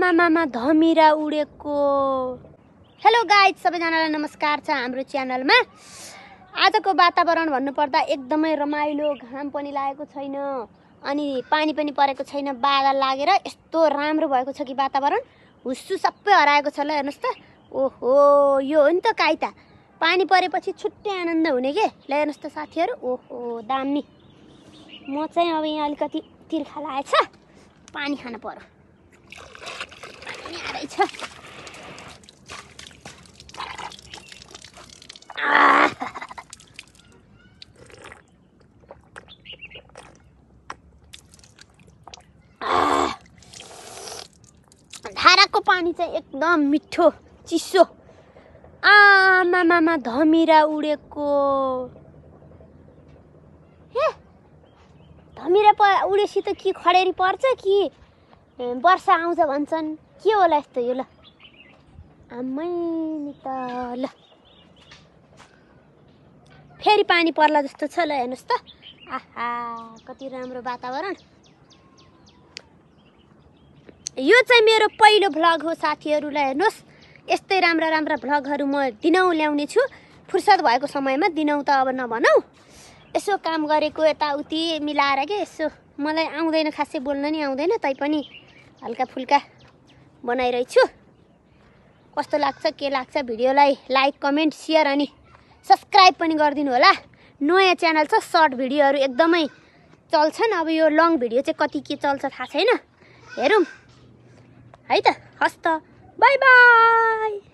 आमामामा धमिरा उडेको। Hello guys, सबैजनालाई नमस्कार छ हाम्रो च्यानलमा। आजको वातावरण भन्नुपर्दा एकदमै रमाइलो, घाम पनि लागेको छैन अनि पानी पनि परेको छैन। बादल लागेर यस्तो राम्रो भएको छ कि वातावरण हुस्सु सबै हराएको छ। ल हेर्नुस् त, ओहो यो हो नि त काइता। पानी परेपछि छुट्टै आनन्द हुने के। ल हेर्नुस् त साथीहरू, ओहो दामी। म चाहिँ अब यहाँ अलिकति तिर्खा लागेछ, पानी खान पर्यो। पानी आइछ। धाराको पानी चाहिँ एकदम मिठो चिसो। आमामामा धमिरा उडेको। हे धमिरा उडेपछि त कि खडेरी पर्छ कि वर्षा आउँछ भन्छन्, के होला यस्तो यो। ल आमै नि त, ल फेरि पानी पर्ला जस्तो छ। ल हेर्नुस् त, आहा कति राम्रो वातावरण। यो चाहिँ मेरो पहिलो भ्लग हो साथीहरू। ल हेर्नुस्, यस्तै राम्रा राम्रा भ्लगहरू म दिनौँ ल्याउने छु। फुर्सद भएको समयमा, दिनौँ त अब नभनौँ, यसो काम गरेको यताउति मिलाएर के। यसो मलाई आउँदैन, खासै बोल्न नि आउँदैन, तैपनि हल्का फुल्का बनाइरहेछु। कस्तो लाग्छ के लाग्छ भिडियोलाई लाइक कमेन्ट सेयर अनि सब्सक्राइब पनि गरिदिनु होला। नयाँ च्यानल छ, सर्ट भिडियोहरू एकदमै चल्छन्। अब यो लङ भिडियो चाहिँ कति के चल्छ थाहा छैन, हेरौँ है त। हस् त, बाई बाई।